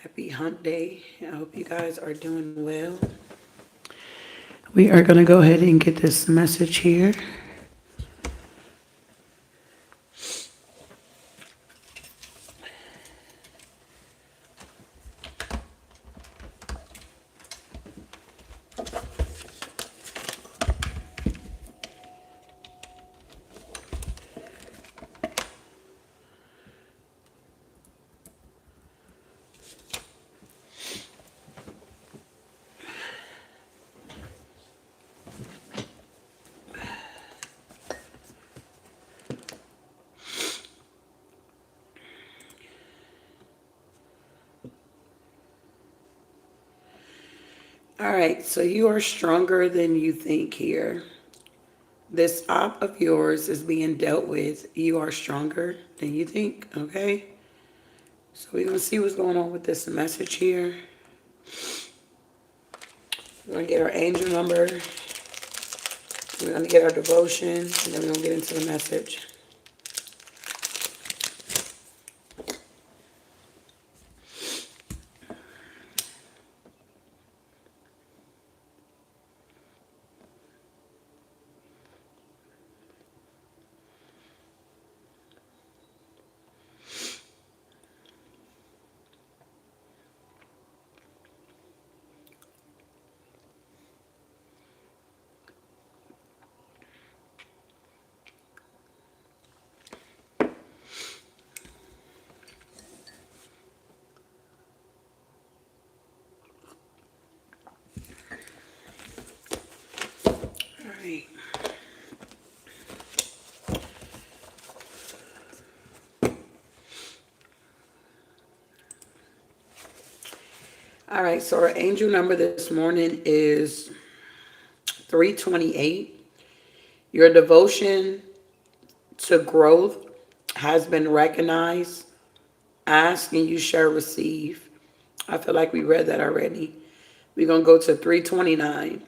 Happy hump day. I hope you guys are doing well. We are going to go ahead and get this message here. All right, so you are stronger than you think here. This op of yours is being dealt with. You are stronger than you think, okay? So we're going to see what's going on with this message here. We're going to get our angel number. We're going to get our devotion, and then we're going to get into the message. All right. All right, so our angel number this morning is 328. Your devotion to growth has been recognized. Ask and you shall receive. I feel like we read that already. We're going to go to 329.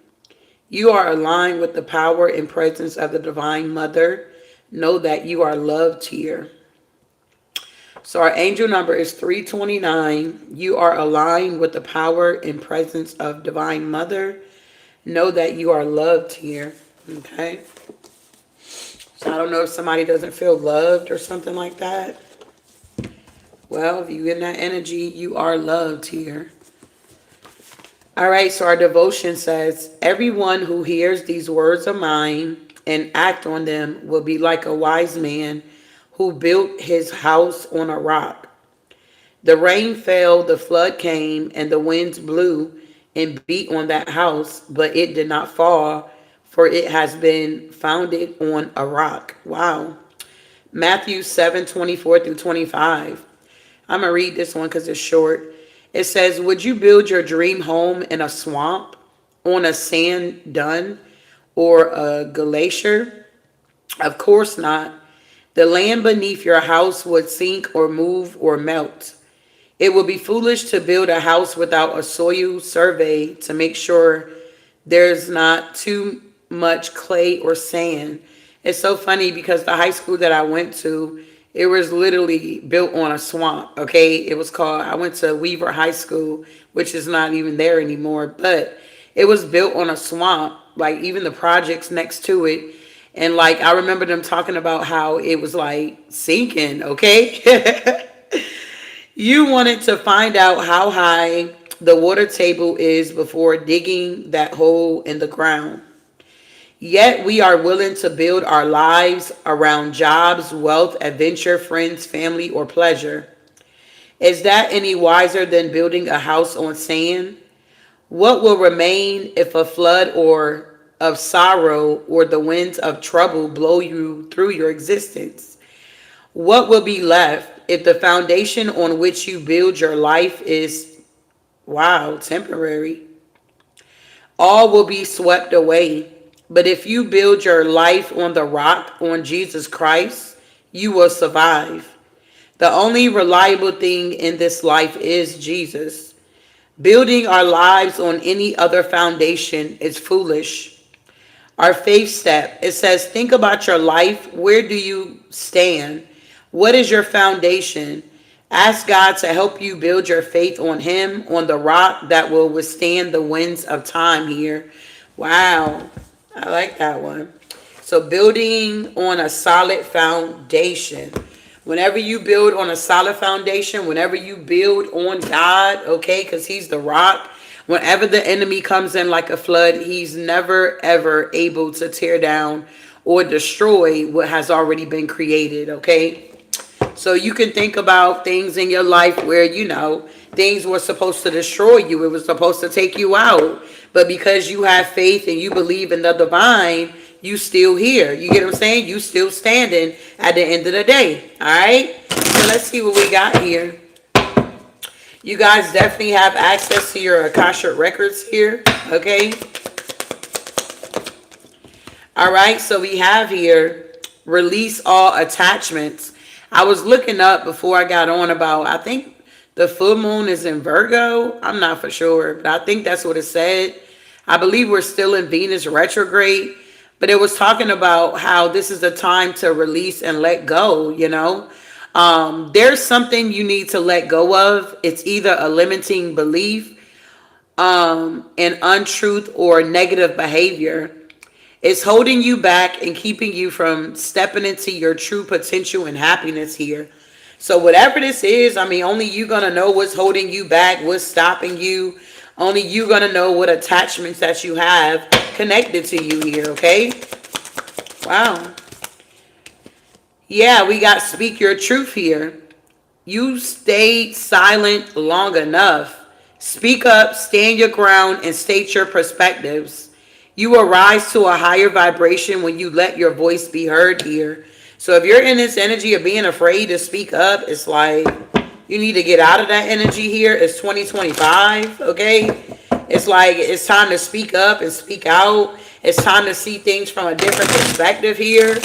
You are aligned with the power and presence of the Divine Mother. Know that you are loved here. So our angel number is 329. You are aligned with the power and presence of Divine Mother. Know that you are loved here. Okay. So I don't know if somebody doesn't feel loved or something like that. Well, if you in that energy, you are loved here. All right, so our devotion says, everyone who hears these words of mine and act on them will be like a wise man who built his house on a rock. The rain fell, the flood came, and the winds blew and beat on that house, but it did not fall, for it has been founded on a rock. Wow. Matthew 7:24 through 25. I'm going to read this one because it's short. It says, would you build your dream home in a swamp, on a sand dune, or a glacier? Of course not. The land beneath your house would sink or move or melt. It would be foolish to build a house without a soil survey to make sure there's not too much clay or sand. It's so funny because the high school that I went to, it was literally built on a swamp, okay? It was called, I went to Weaver High School, which is not even there anymore, but it was built on a swamp, like even the projects next to it. And like, I remember them talking about how it was like sinking, okay? You wanted to find out how high the water table is before digging that hole in the ground. Yet we are willing to build our lives around jobs, wealth, adventure, friends, family, or pleasure. Is that any wiser than building a house on sand? What will remain if a flood or of sorrow or the winds of trouble blow you through your existence? What will be left if the foundation on which you build your life is, wow, temporary? All will be swept away. But if you build your life on the rock, on Jesus Christ, you will survive. The only reliable thing in this life is Jesus. Building our lives on any other foundation is foolish. Our faith step, it says, think about your life. Where do you stand? What is your foundation? Ask God to help you build your faith on Him, on the rock that will withstand the winds of time here. Wow. I like that one. So building on a solid foundation. Whenever you build on a solid foundation, whenever you build on God, okay, because He's the rock, whenever the enemy comes in like a flood, he's never ever able to tear down or destroy what has already been created, okay? So you can think about things in your life where, things were supposed to destroy you. It was supposed to take you out. But because you have faith and you believe in the divine, you still here. You get what I'm saying? You still standing at the end of the day. All right? So let's see what we got here. You guys definitely have access to your Akashic records here. Okay? All right. So we have here, release all attachments. I was looking up before I got on about, I think the full moon is in Virgo. I'm not for sure, but I think that's what it said. I believe we're still in Venus retrograde, but it was talking about how this is the time to release and let go, There's something you need to let go of. It's either a limiting belief, an untruth, or negative behavior. It's holding you back and keeping you from stepping into your true potential and happiness here. So whatever this is, only you gonna know what's holding you back, what's stopping you. Only you gonna know what attachments that you have connected to you here, okay? Wow. Yeah, we got speak your truth here. You stayed silent long enough. Speak up, stand your ground, and state your perspectives. You will rise to a higher vibration when you let your voice be heard here. So if you're in this energy of being afraid to speak up, it's like you need to get out of that energy here. It's 2025, okay? It's like it's time to speak up and speak out. It's time to see things from a different perspective here,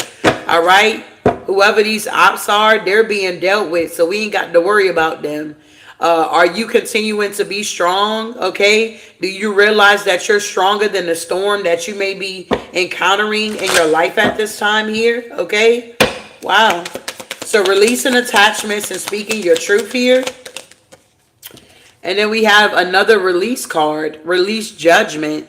all right? Whoever these ops are, they're being dealt with, so we ain't got to worry about them. Are you continuing to be strong? Okay. Do you realize that you're stronger than the storm that you may be encountering in your life at this time here? Okay. Wow. So releasing attachments and speaking your truth here. And then we have another release card, release judgment.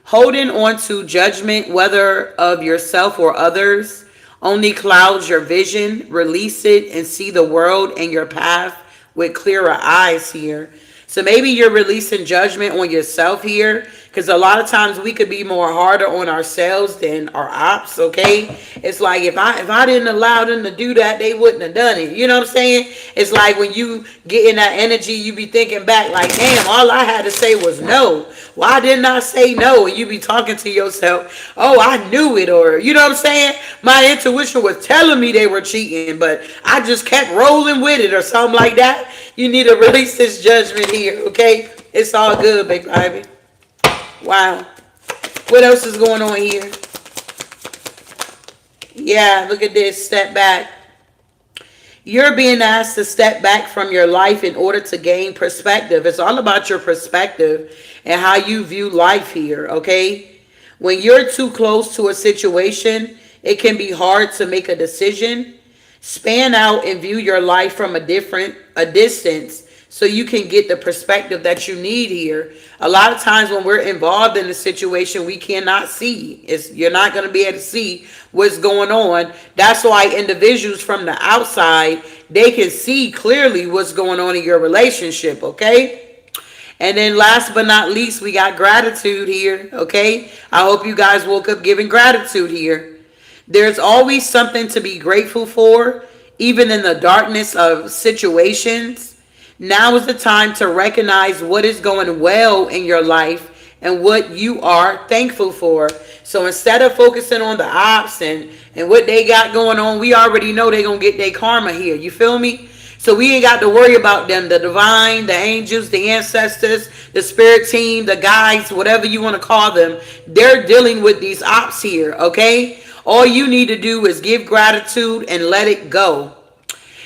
Holding on to judgment, whether of yourself or others, only clouds your vision. Release it and see the world and your path with clearer eyes here. So maybe you're releasing judgment on yourself here, because a lot of times we could be more harder on ourselves than our ops, okay? It's like if I didn't allow them to do that, they wouldn't have done it. You know what I'm saying? It's like when you get in that energy, you be thinking back like, damn, all I had to say was no. Why didn't I say no? And you be talking to yourself, oh, I knew it, or you know what I'm saying? My intuition was telling me they were cheating, but I just kept rolling with it or something like that. You need to release this judgment here, okay? It's all good, big baby. Wow. What else is going on here? Yeah, look at this. Step back. You're being asked to step back from your life in order to gain perspective. It's all about your perspective and how you view life here, okay? When you're too close to a situation, it can be hard to make a decision. Span out and view your life from a distance so you can get the perspective that you need here. A lot of times when we're involved in a situation, we cannot see. You're not going to be able to see what's going on. That's why individuals from the outside, they can see clearly what's going on in your relationship, okay? And then last but not least, we got gratitude here, okay? I hope you guys woke up giving gratitude here. There's always something to be grateful for, even in the darkness of situations. Now is the time to recognize what is going well in your life and what you are thankful for. So instead of focusing on the ops and what they got going on, we already know they're going to get their karma here. You feel me? So we ain't got to worry about them. The divine, the angels, the ancestors, the spirit team, the guides, whatever you want to call them, they're dealing with these ops here, okay? All you need to do is give gratitude and let it go.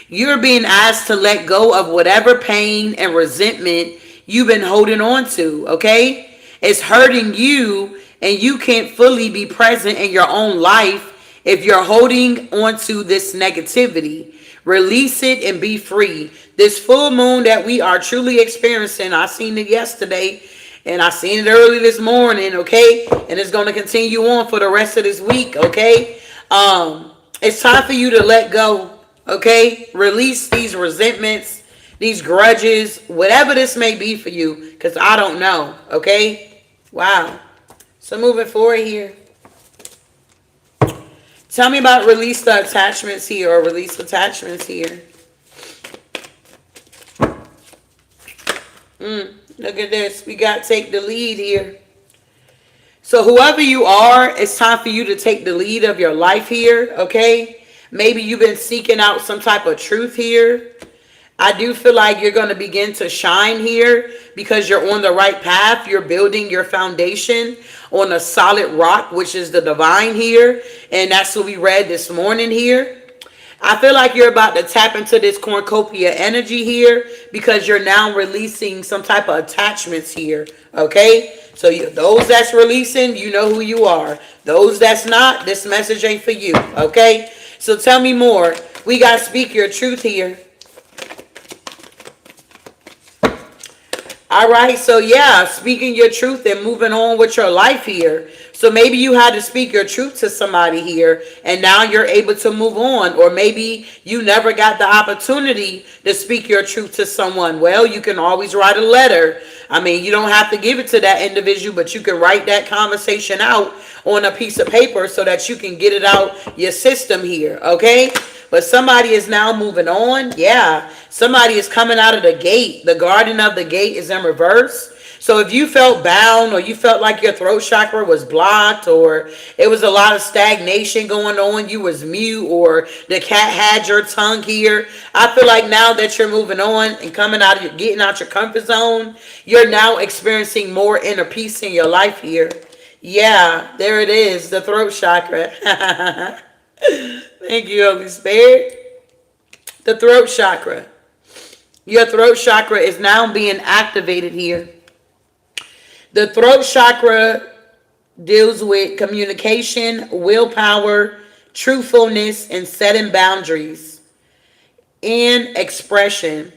You're being asked to let go of whatever pain and resentment you've been holding on to, okay? It's hurting you and you can't fully be present in your own life if you're holding on to this negativity. Release it and be free. This full moon that we are truly experiencing, I seen it yesterday and I seen it early this morning, okay? And it's going to continue on for the rest of this week, okay? It's time for you to let go, okay? Release these resentments, these grudges, whatever this may be for you, because I don't know, okay? Wow. So moving forward here. Tell me about release the attachments here or release attachments here. Look at this. We got take the lead here. So whoever you are, it's time for you to take the lead of your life here, okay? Maybe you've been seeking out some type of truth here. I do feel like you're going to begin to shine here because you're on the right path. You're building your foundation on a solid rock, which is the divine here. And that's what we read this morning here. I feel like you're about to tap into this cornucopia energy here because you're now releasing some type of attachments here, okay? So those that's releasing, you know who you are. Those that's not, this message ain't for you, okay? So tell me more. We got to speak your truth here. All right, so yeah, speaking your truth and moving on with your life here. So maybe you had to speak your truth to somebody here and now you're able to move on. Or maybe you never got the opportunity to speak your truth to someone. Well, you can always write a letter. I mean, you don't have to give it to that individual, but you can write that conversation out on a piece of paper so that you can get it out your system here, okay? But somebody is now moving on. Yeah, somebody is coming out of the gate. The guardian of the gate is in reverse. So if you felt bound or you felt like your throat chakra was blocked or it was a lot of stagnation going on, you was mute or the cat had your tongue here, I feel like now that you're moving on and coming out of getting out your comfort zone, you're now experiencing more inner peace in your life here. Yeah, there it is, the throat chakra. Thank you, Holy Spirit. The throat chakra. Your throat chakra is now being activated here. The throat chakra deals with communication, willpower, truthfulness, and setting boundaries and expression.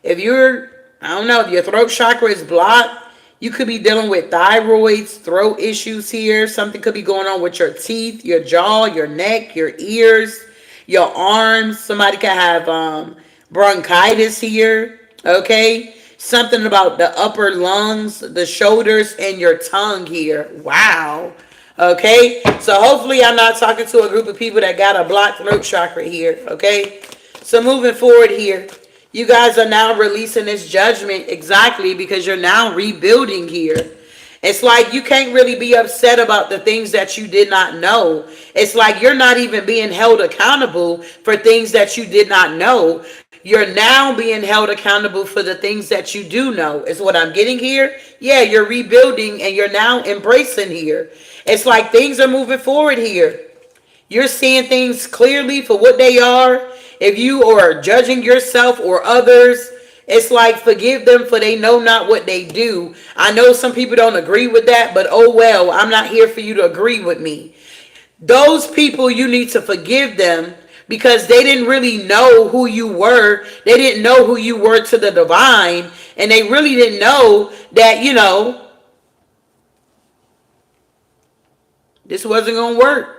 If you're, I don't know, if your throat chakra is blocked, you could be dealing with thyroids, throat issues here. Something could be going on with your teeth, your jaw, your neck, your ears, your arms. Somebody could have bronchitis here, okay? Something about the upper lungs, the shoulders, and your tongue here. Wow. Okay? So hopefully I'm not talking to a group of people that got a blocked throat chakra here, okay? So moving forward here. You guys are now releasing this judgment exactly because you're now rebuilding here. It's like you can't really be upset about the things that you did not know. It's like you're not even being held accountable for things that you did not know. You're now being held accountable for the things that you do know, is what I'm getting here. Yeah, you're rebuilding and you're now embracing here. It's like things are moving forward here. You're seeing things clearly for what they are. If you are judging yourself or others, it's like forgive them for they know not what they do. I know some people don't agree with that, but oh well, I'm not here for you to agree with me. Those people, you need to forgive them because they didn't really know who you were. They didn't know who you were to the divine, and they really didn't know that, you know, this wasn't going to work.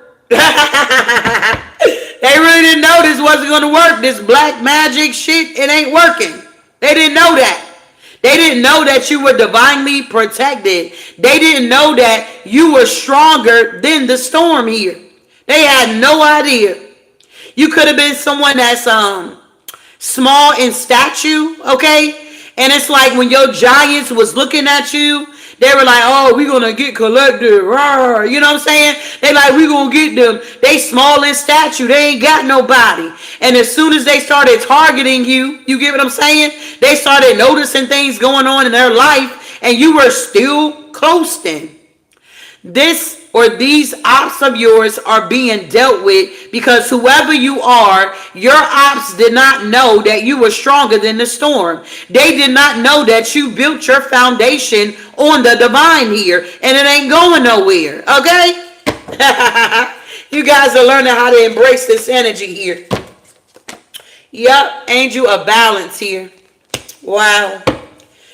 They really didn't know this wasn't going to work. This black magic shit, it ain't working. They didn't know that. They didn't know that you were divinely protected. They didn't know that you were stronger than the storm here. They had no idea. You could have been someone that's small in stature, okay? And it's like when your giants was looking at you, they were like, oh, we're going to get collected. Rawr. You know what I'm saying? They like, we're going to get them. They small in stature. They ain't got nobody. And as soon as they started targeting you, you get what I'm saying? They started noticing things going on in their life, and you were still coasting. This or these ops of yours are being dealt with because whoever you are, your ops did not know that you were stronger than the storm. They did not know that you built your foundation on the divine here, and it ain't going nowhere, okay? You guys are learning how to embrace this energy here. Yep, angel of balance here. Wow.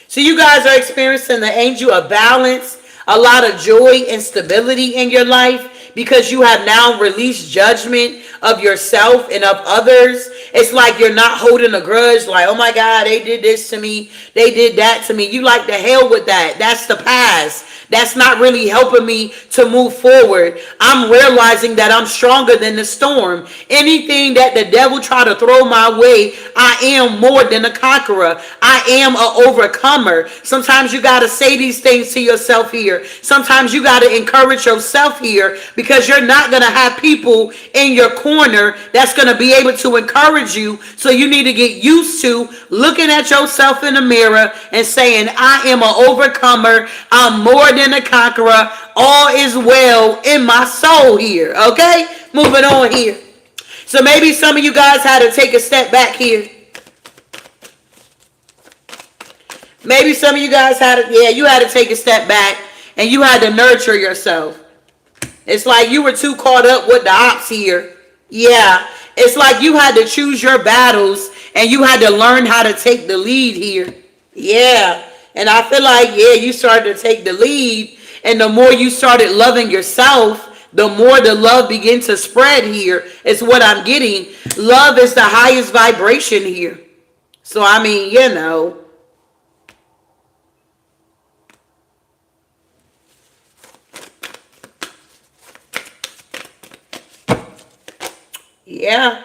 So you guys are experiencing the angel of balance, a lot of joy and stability in your life because you have now released judgment of yourself and of others. It's like you're not holding a grudge like, oh my God, they did this to me. They did that to me. You like to hell with that. That's the past. That's not really helping me to move forward. I'm realizing that I'm stronger than the storm. Anything that the devil try to throw my way, I am more than a conqueror. I am an overcomer. Sometimes you got to say these things to yourself here. Sometimes you got to encourage yourself here because you're not going to have people in your corner that's going to be able to encourage you. So you need to get used to looking at yourself in the mirror and saying, I am an overcomer. I'm more than a conqueror. All is well in my soul here. Okay? Moving on here. So maybe some of you guys had to take a step back here. Maybe some of you guys had to, you had to take a step back and you had to nurture yourself. It's like you were too caught up with the ops here. Yeah. It's like you had to choose your battles and you had to learn how to take the lead here. Yeah. And I feel like, you started to take the lead. And the more you started loving yourself, the more the love began to spread here. Is what I'm getting. Love is the highest vibration here. So, I mean, Yeah.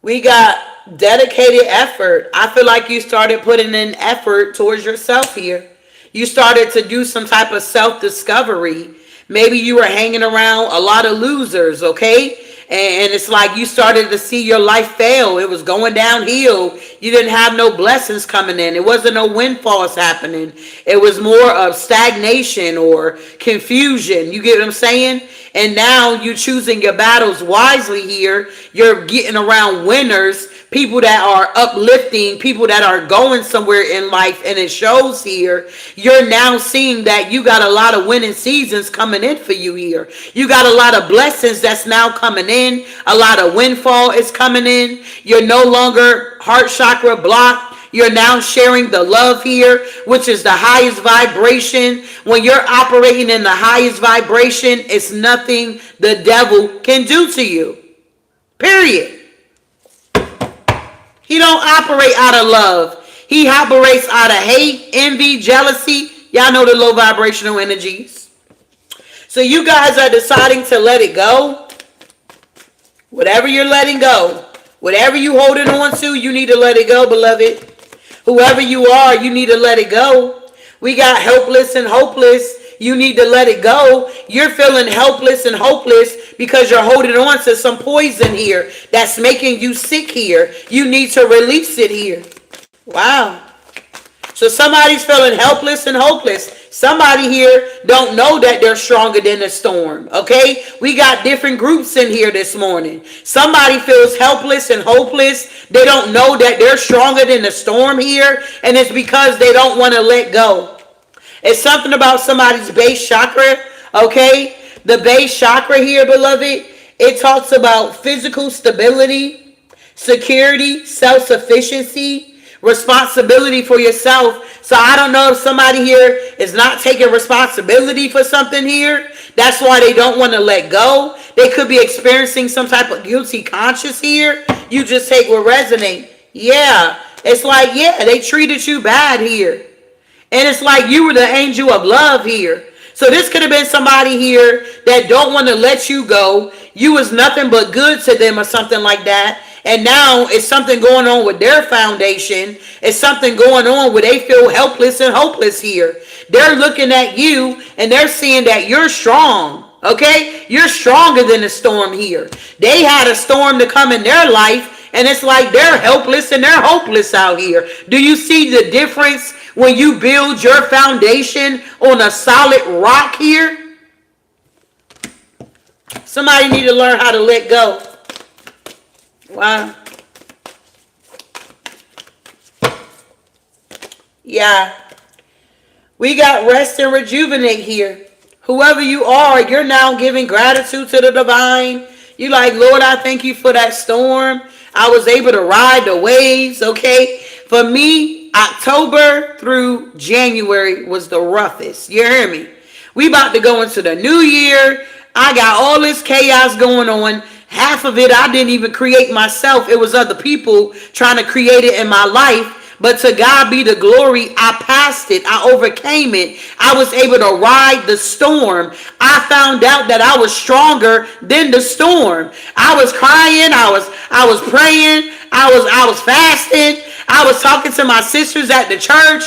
We got dedicated effort. I feel like you started putting in effort towards yourself here. You started to do some type of self-discovery. Maybe you were hanging around a lot of losers, okay? And it's like you started to see your life fail. It was going downhill. You didn't have no blessings coming in. It wasn't no windfalls happening. It was more of stagnation or confusion. You get what I'm saying? And now you're choosing your battles wisely here. You're getting around winners, people that are uplifting, people that are going somewhere in life, and it shows here. You're now seeing that you got a lot of winning seasons coming in for you here. You got a lot of blessings that's now coming in. A lot of windfall is coming in. You're no longer heart chakra blocked. You're now sharing the love here, which is the highest vibration. When you're operating in the highest vibration, it's nothing the devil can do to you. Period. He don't operate out of love. He operates out of hate, envy, jealousy. Y'all know the low vibrational energies. So you guys are deciding to let it go. Whatever you're letting go, whatever you holding on to, you need to let it go, beloved. Whoever you are, you need to let it go. We got helpless and hopeless. You need to let it go. You're feeling helpless and hopeless because you're holding on to some poison here that's making you sick here. You need to release it here. Wow. So somebody's feeling helpless and hopeless. Somebody here don't know that they're stronger than the storm. Okay? We got different groups in here this morning. Somebody feels helpless and hopeless. They don't know that they're stronger than the storm here. And it's because they don't want to let go. It's something about somebody's base chakra. Okay? The base chakra here, beloved, it talks about physical stability, security, self-sufficiency, responsibility for yourself. So I don't know if somebody here is not taking responsibility for something here. That's why they don't want to let go. They could be experiencing some type of guilty conscience here. You just take what resonate. Yeah. It's like, they treated you bad here. And it's like you were the angel of love here. So this could have been somebody here that don't want to let you go. You was nothing but good to them or something like that. And now it's something going on with their foundation. It's something going on where they feel helpless and hopeless here. They're looking at you and they're seeing that you're strong. Okay? You're stronger than the storm here. They had a storm to come in their life and it's like they're helpless and they're hopeless out here. Do you see the difference when you build your foundation on a solid rock here? Somebody need to learn how to let go. Wow. Yeah. We got rest and rejuvenate here. Whoever you are, you're now giving gratitude to the divine. You like, Lord, I thank you for that storm. I was able to ride the waves, okay? For me, October through January was the roughest. You hear me? We about to go into the new year. I got all this chaos going on. Half of it I didn't even create myself. It was other people trying to create it in my life. But to God be the glory, I passed it. I overcame it. I was able to ride the storm. I found out that I was stronger than the storm. I was crying. I was praying. I was fasting. I was talking to my sisters at the church.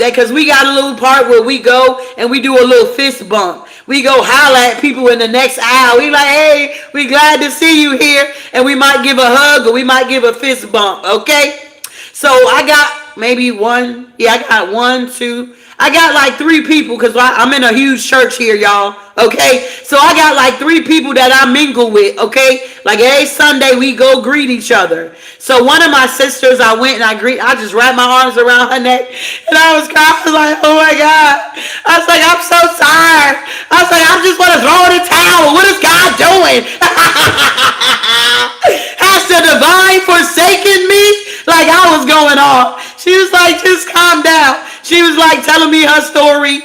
Because we got a little part where we go and we do a little fist bump. We go holler at people in the next aisle. We like, hey, we glad to see you here. And we might give a hug or we might give a fist bump, okay? So I got maybe one. Yeah, I got one, two. I got like 3 people because I'm in a huge church here, y'all. Okay, so I got like 3 people that I mingle with. Okay, like every Sunday we go greet each other. So one of my sisters, I went and I just wrapped my arms around her neck and I was crying. I was like, oh my God. I was like, I'm so tired. I was like, I just want to throw in the towel. What is God doing? Has the divine forsaken me? Like I was going off. She was like, just calm down. She was like telling me her story.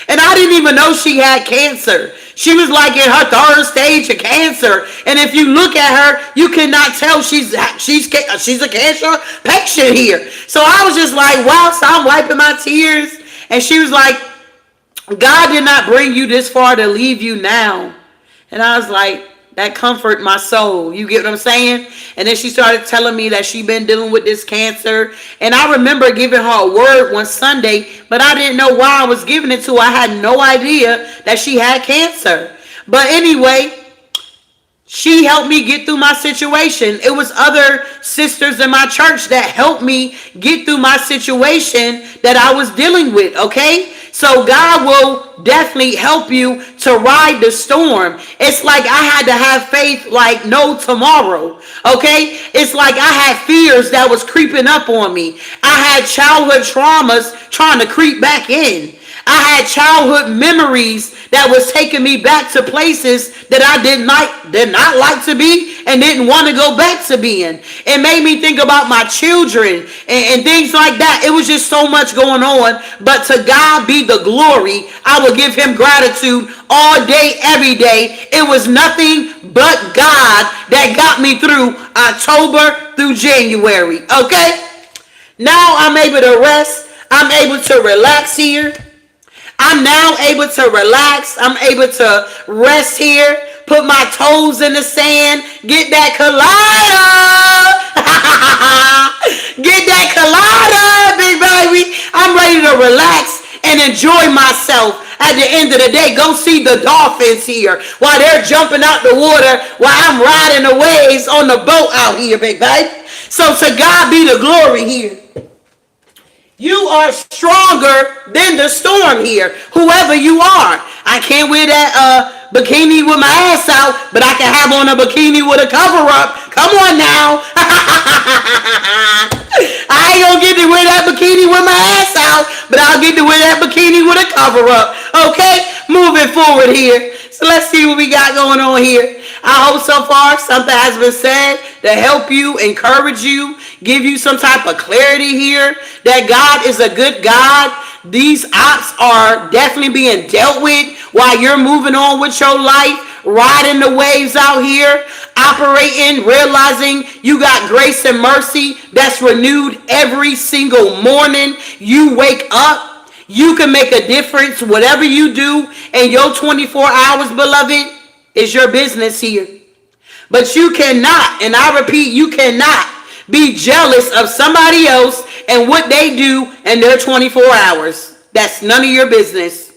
And I didn't even know she had cancer. She was like in her 3rd stage of cancer. And if you look at her, you cannot tell she's a cancer patient here. So I was just like, wow. So I'm wiping my tears. And she was like, God did not bring you this far to leave you now. And I was like, that comfort my soul. You get what I'm saying? And then she started telling me that she'd been dealing with this cancer. And I remember giving her a word one Sunday, but I didn't know why I was giving it to her. I had no idea that she had cancer. But anyway, she helped me get through my situation. It was other sisters in my church that helped me get through my situation that I was dealing with, okay? So God will definitely help you to ride the storm. It's like I had to have faith like no tomorrow, okay? It's like I had fears that was creeping up on me. I had childhood traumas trying to creep back in. I had childhood memories that was taking me back to places that I did not like to be and didn't want to go back to being. It made me think about my children and things like that. It was just so much going on. But to God be the glory. I will give him gratitude all day, every day. It was nothing but God that got me through October through January. Okay? Now I'm able to rest. I'm able to relax here. I'm now able to relax. I'm able to rest here. Put my toes in the sand. Get that collider. Get that collider, big baby. I'm ready to relax and enjoy myself. At the end of the day, go see the dolphins here while they're jumping out the water while I'm riding the waves on the boat out here, big baby. So to God be the glory here. You are stronger than the storm here, whoever you are. I can't wear that bikini with my ass out, but I can have on a bikini with a cover up. Come on now. I ain't gonna get to wear that bikini with my ass out, but I'll get to wear that bikini with a cover up. Okay? Moving forward here. So let's see what we got going on here. I hope so far something has been said to help you, encourage you, give you some type of clarity here that God is a good God. These ops are definitely being dealt with while you're moving on with your life, riding the waves out here, operating, realizing you got grace and mercy that's renewed every single morning you wake up. You can make a difference. Whatever you do in your 24 hours, beloved, is your business here. But you cannot, and I repeat, you cannot be jealous of somebody else and what they do in their 24 hours. That's none of your business.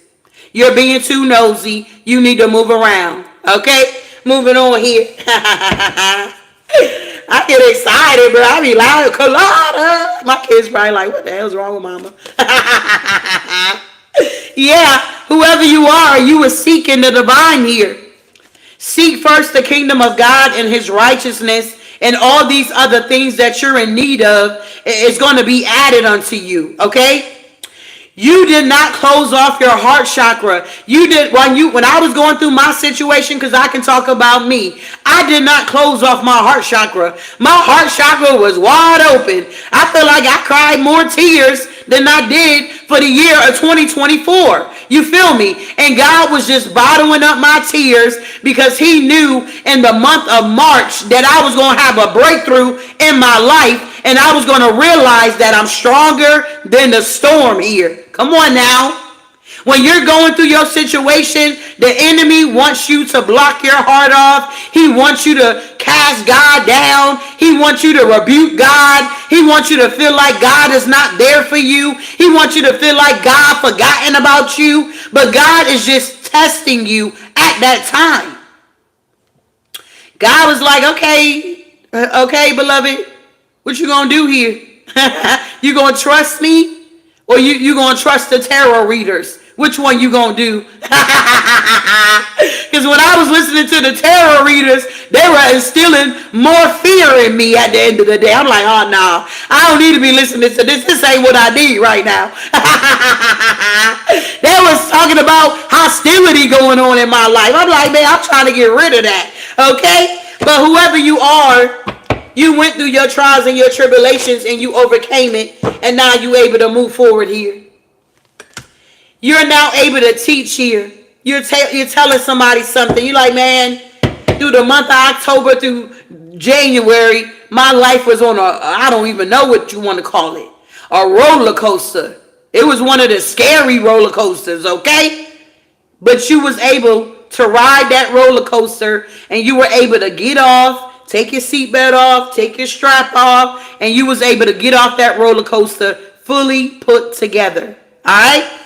You're being too nosy. You need to move around. Okay? Moving on here. I get excited, bro. I be loud. Colada. My kids probably like, what the hell's wrong with mama? Yeah, whoever you are, you are seeking the divine here. Seek first the kingdom of God and his righteousness, and all these other things that you're in need of is going to be added unto you, okay? You did not close off your heart chakra. You did when I was going through my situation, because I can talk about me. I did not close off my heart chakra. My heart chakra was wide open. I feel like I cried more tears than I did for the year of 2024. You feel me? And God was just bottling up my tears because he knew in the month of March that I was going to have a breakthrough in my life, and I was going to realize that I'm stronger than the storm here. Come on now. When you're going through your situation, the enemy wants you to block your heart off. He wants you to cast God down. He wants you to rebuke God. He wants you to feel like God is not there for you. He wants you to feel like God forgotten about you. But God is just testing you at that time. God was like, okay, beloved, what you gonna do here? You gonna trust me, or you gonna trust the tarot readers? Which one you gonna do? Because when I was listening to the tarot readers, they were instilling more fear in me at the end of the day. I'm like, oh no, I don't need to be listening to this. This ain't what I need right now. They was talking about hostility going on in my life. I'm like, man, I'm trying to get rid of that. Okay? But whoever you are, you went through your trials and your tribulations and you overcame it, and now you're able to move forward here. You're now able to teach here. You're telling somebody something. You're like, man, through the month of October through January, my life was on I don't even know what you want to call it, a roller coaster. It was one of the scary roller coasters, okay? But you was able to ride that roller coaster, and you were able to get off, take your seatbelt off, take your strap off, and you was able to get off that roller coaster fully put together. All right?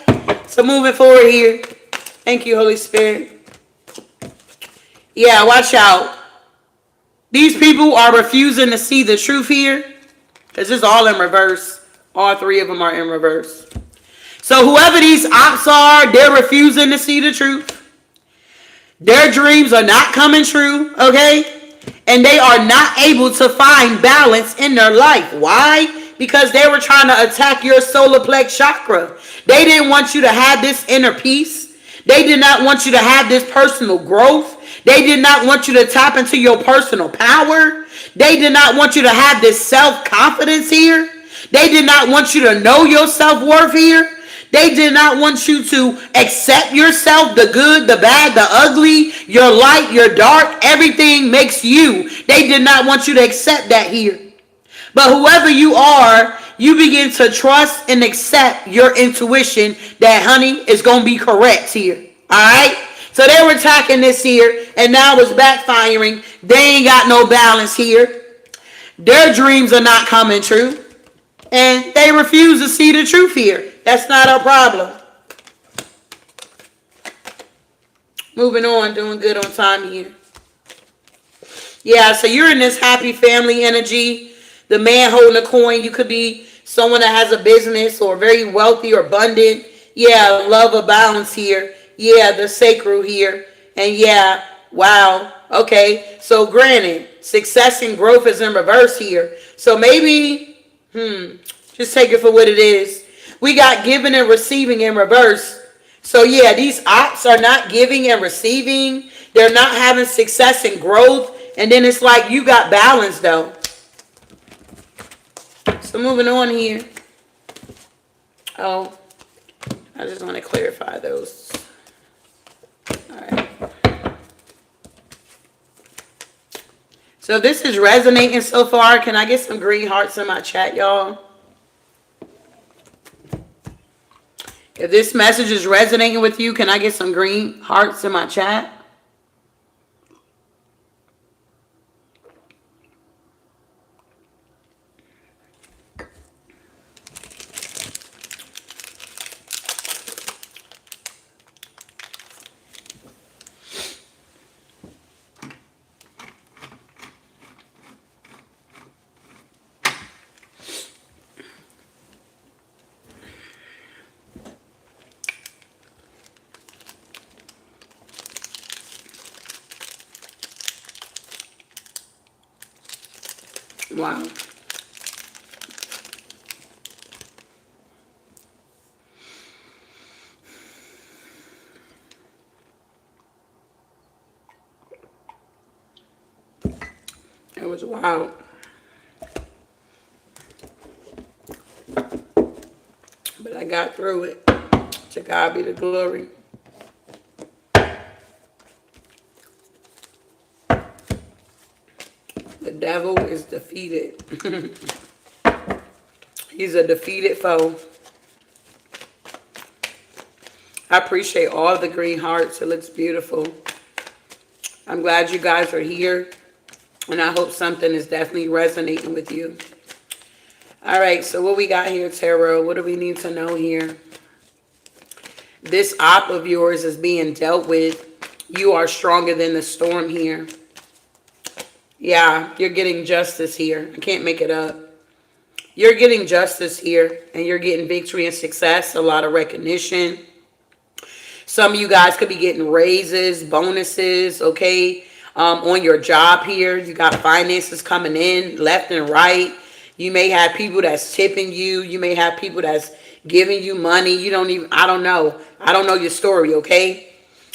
So moving forward here. Thank you, Holy Spirit. Yeah, watch out. These people are refusing to see the truth here, because it's all in reverse. All three of them are in reverse. So whoever these ops are, they're refusing to see the truth. Their dreams are not coming true, okay? And they are not able to find balance in their life. Why? Because they were trying to attack your solar plex chakra. They didn't want you to have this inner peace. They did not want you to have this personal growth. They did not want you to tap into your personal power. They did not want you to have this self-confidence here. They did not want you to know your self-worth here. They did not want you to accept yourself, the good, the bad, the ugly, your light, your dark. Everything makes you. They did not want you to accept that here. But whoever you are, you begin to trust and accept your intuition that, honey, is going to be correct here. All right? So they were attacking this here, and now it's backfiring. They ain't got no balance here. Their dreams are not coming true. And they refuse to see the truth here. That's not our problem. Moving on, doing good on time here. Yeah, so you're in this happy family energy. The man holding a coin. You could be someone that has a business or very wealthy or abundant. Yeah, love of balance here. Yeah, the sacral here. And yeah, wow. Okay, so granted, success and growth is in reverse here. So maybe, just take it for what it is. We got giving and receiving in reverse. So yeah, these ops are not giving and receiving. They're not having success and growth. And then it's like you got balance though. So moving on here. Oh, I just want to clarify those. All right. So if this is resonating so far, can I get some green hearts in my chat, y'all? If this message is resonating with you, can I get some green hearts in my chat? Wow. was wild. But I got through it. To God be the glory. The devil is defeated. He's a defeated foe. I appreciate all the green hearts. It looks beautiful. I'm glad you guys are here. And I hope something is definitely resonating with you. All right, so what we got here, Tarot? What do we need to know here? This op of yours is being dealt with. You are stronger than the storm here. Yeah, you're getting justice here. I can't make it up. You're getting justice here, and you're getting victory and success, a lot of recognition. Some of you guys could be getting raises, bonuses, okay, on your job here. You got finances coming in left and right. You may have people that's tipping you. You may have people that's giving you money. You don't even, I don't know. I don't know your story, okay?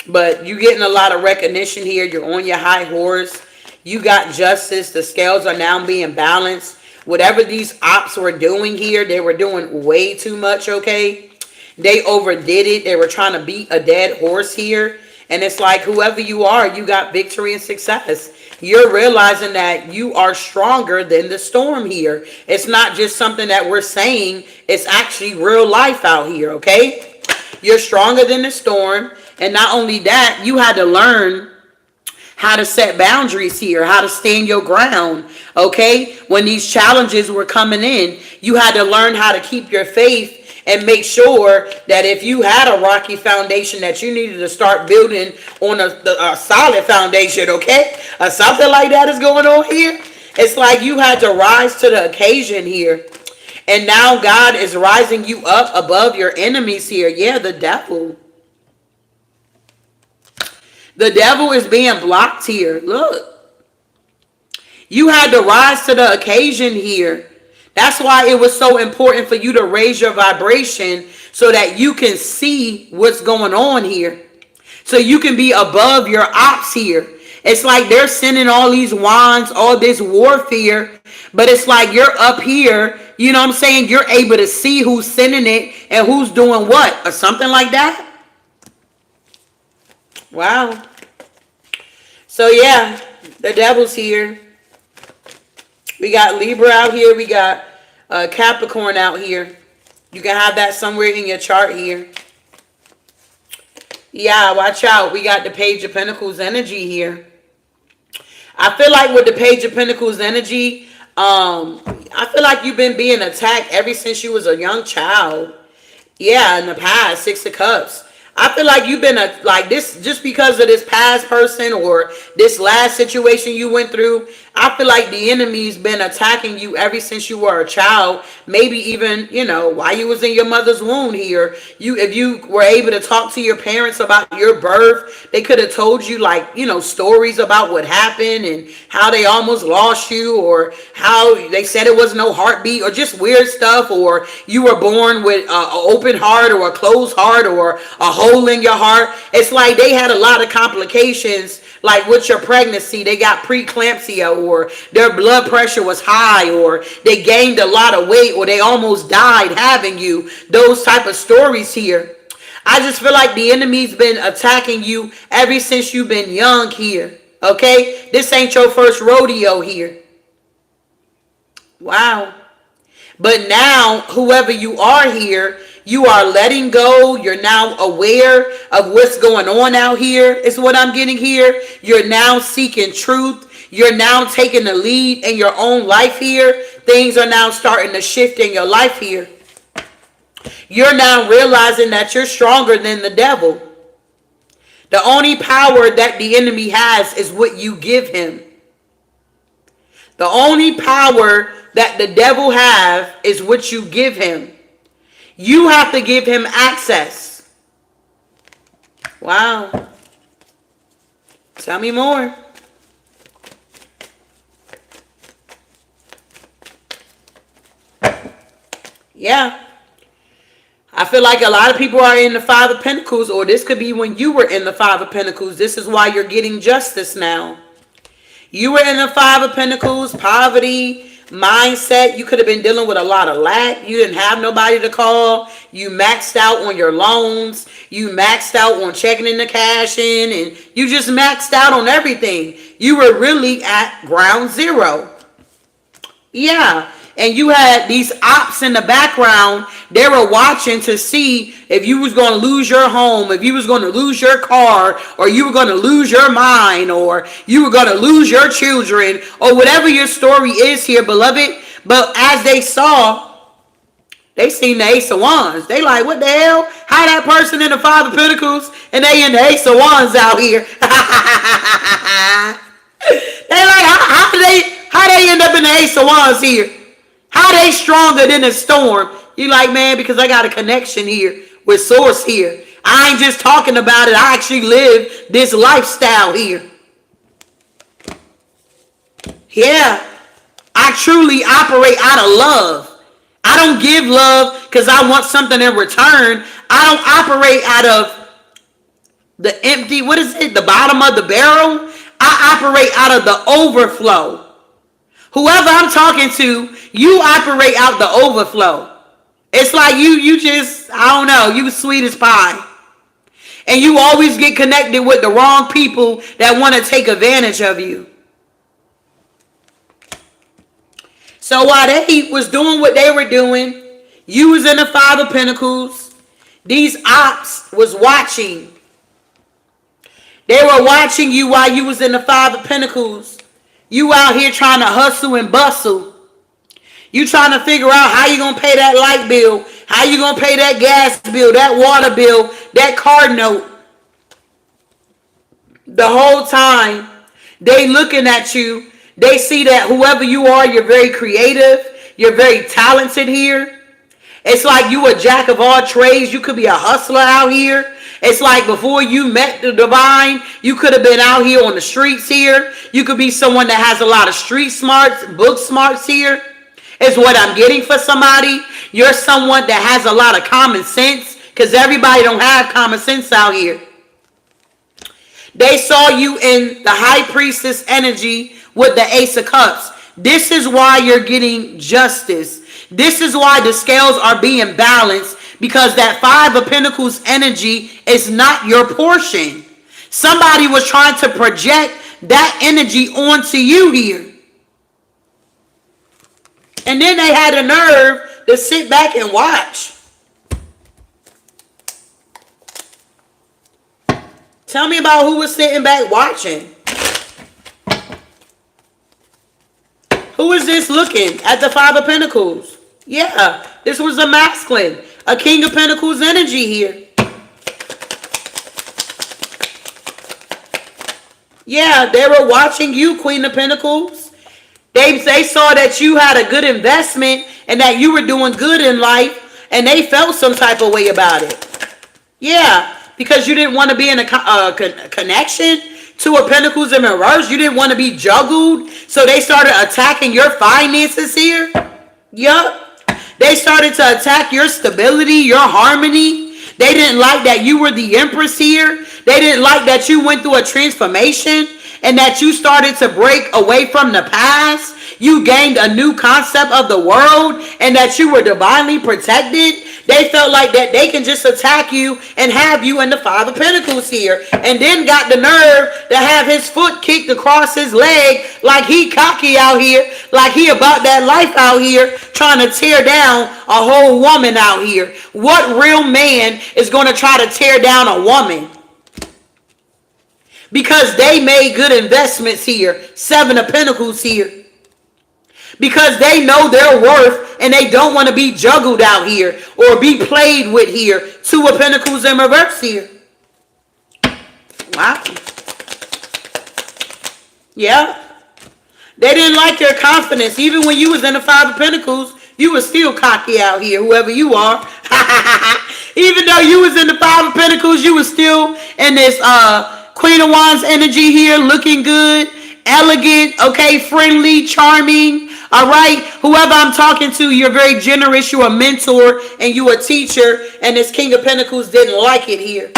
But you're getting a lot of recognition here. You're on your high horse. You got justice. The scales are now being balanced. Whatever these ops were doing here, they were doing way too much, okay? They overdid it. They were trying to beat a dead horse here. And it's like, whoever you are, you got victory and success. You're realizing that you are stronger than the storm here. It's not just something that we're saying. It's actually real life out here, okay? You're stronger than the storm. And not only that, you had to learn how to set boundaries here, how to stand your ground, okay? When these challenges were coming in, you had to learn how to keep your faith and make sure that if you had a rocky foundation that you needed to start building on a solid foundation, okay? Something like that is going on here. It's like you had to rise to the occasion here. And now God is rising you up above your enemies here. Yeah, the devil. The devil is being blocked here. Look. You had to rise to the occasion here. That's why it was so important for you to raise your vibration so that you can see what's going on here. So you can be above your ops here. It's like they're sending all these wands, all this warfare, but it's like you're up here, you know what I'm saying? You're able to see who's sending it and who's doing what, or something like that. Wow. So yeah, the devil's here. We got Libra out here. We got Capricorn out here. You can have that somewhere in your chart here. Yeah, watch out. We got the Page of Pentacles energy here. I feel like with the Page of Pentacles energy, I feel like you've been being attacked ever since you was a young child. Yeah, in the past, Six of Cups. I feel like you've been like this just because of this past person or this last situation you went through. I feel like the enemy's been attacking you ever since you were a child. Maybe even, you know, while you was in your mother's womb here. If you were able to talk to your parents about your birth, they could have told you, like, you know, stories about what happened and how they almost lost you, or how they said it was no heartbeat, or just weird stuff, or you were born with an open heart or a closed heart or a hole in your heart. It's like they had a lot of complications. Like with your pregnancy, they got preeclampsia, or their blood pressure was high, or they gained a lot of weight, or they almost died having you. Those type of stories here. I just feel like the enemy's been attacking you ever since you've been young here. Okay? This ain't your first rodeo here. Wow. But now, whoever you are here, you are letting go. You're now aware of what's going on out here, is what I'm getting here. You're now seeking truth. You're now taking the lead in your own life here. Things are now starting to shift in your life here. You're now realizing that you're stronger than the devil. The only power that the enemy has is what you give him. The only power that the devil have is what you give him. You have to give him access. Wow. Tell me more. Yeah. I feel like a lot of people are in the Five of Pentacles, or this could be when you were in the Five of Pentacles. This is why you're getting justice now. You were in the Five of Pentacles, poverty, mindset. You could have been dealing with a lot of lack. You didn't have nobody to call. You maxed out on your loans. You maxed out on checking in the cash in. And you just maxed out on everything. You were really at ground zero. Yeah. And you had these ops in the background. They were watching to see if you was going to lose your home, if you was going to lose your car, or you were going to lose your mind, or you were going to lose your children, or whatever your story is here, beloved. But as they saw, they seen the Ace of Wands. They like, what the hell? How that person in the Five of Pentacles and they in the Ace of Wands out here? They like, how they end up in the Ace of Wands here? How they stronger than a storm? You like, man, because I got a connection here with source here. I ain't just talking about it. I actually live this lifestyle here. Yeah. I truly operate out of love. I don't give love because I want something in return. I don't operate out of the empty, what is it? The bottom of the barrel. I operate out of the overflow. Whoever I'm talking to, you operate out the overflow. It's like you just, I don't know, you sweet as pie. And you always get connected with the wrong people that want to take advantage of you. So while they was doing what they were doing, you was in the Five of Pentacles. These ops was watching. They were watching you while you was in the Five of Pentacles. You out here trying to hustle and bustle. You trying to figure out how you going to pay that light bill, how you going to pay that gas bill, that water bill, that car note. The whole time, they looking at you. They see that whoever you are, you're very creative. You're very talented here. It's like you a jack of all trades. You could be a hustler out here. It's like before you met the divine, you could have been out here on the streets here. You could be someone that has a lot of street smarts, book smarts here. Is what I'm getting for somebody. You're someone that has a lot of common sense because everybody don't have common sense out here. They saw you in the High Priestess energy with the Ace of Cups. This is why you're getting justice. This is why the scales are being balanced, because that Five of Pentacles energy is not your portion. Somebody was trying to project that energy onto you here. And then they had the nerve to sit back and watch. Tell me about who was sitting back watching. Who is this looking at the Five of Pentacles? Yeah, this was a masculine, a King of Pentacles energy here. Yeah, they were watching you, Queen of Pentacles. They saw that you had a good investment and that you were doing good in life, and they felt some type of way about it. Yeah, because you didn't want to be in a connection to a Pentacles in reverse. You didn't want to be juggled, so they started attacking your finances here. Yup. They started to attack your stability, your harmony. They didn't like that you were the Empress here. They didn't like that you went through a transformation and that you started to break away from the past. You gained a new concept of the world and that you were divinely protected. They felt like that they can just attack you and have you in the Five of Pentacles here. And then got the nerve to have his foot kicked across his leg like he cocky out here, like he about that life out here, trying to tear down a whole woman out here. What real man is going to try to tear down a woman? Because they made good investments here. Seven of Pentacles here. Because they know their worth and they don't want to be juggled out here or be played with here. Two of Pentacles in reverse here. Wow. Yeah. They didn't like your confidence. Even when you was in the Five of Pentacles, you was still cocky out here, whoever you are. Even though you was in the Five of Pentacles, you was still in this Queen of Wands energy here, looking good, elegant, okay, friendly, charming. All right, whoever I'm talking to, you're very generous, you're a mentor, and you're a teacher, and this King of Pentacles didn't like it here.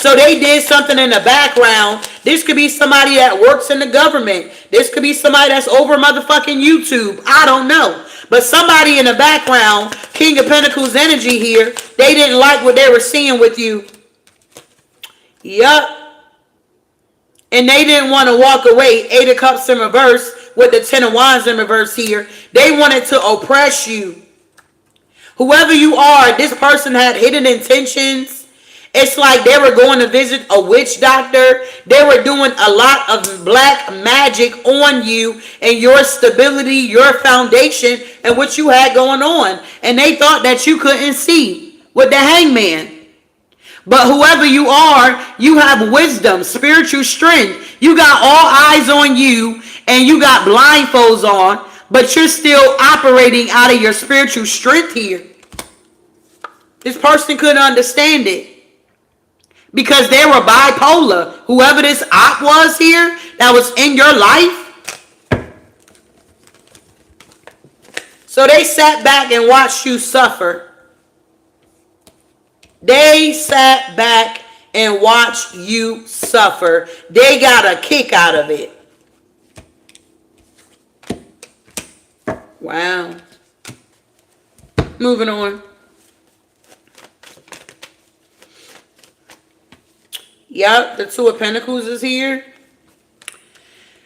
So they did something in the background. This could be somebody that works in the government. This could be somebody that's over motherfucking YouTube. I don't know. But somebody in the background, King of Pentacles energy here, they didn't like what they were seeing with you. Yup. And they didn't want to walk away. 8 of Cups in reverse with the 10 of Wands in reverse here. They wanted to oppress you. Whoever you are, this person had hidden intentions. It's like they were going to visit a witch doctor. They were doing a lot of black magic on you and your stability, your foundation, and what you had going on. And they thought that you couldn't see with the Hangman. But whoever you are, you have wisdom, spiritual strength. You got all eyes on you and you got blindfolds on, but you're still operating out of your spiritual strength here. This person couldn't understand it because they were bipolar. Whoever this op was here that was in your life. So they sat back and watched you suffer. They sat back and watched you suffer. They got a kick out of it. Wow. Moving on. Yep, the 2 of Pentacles is here.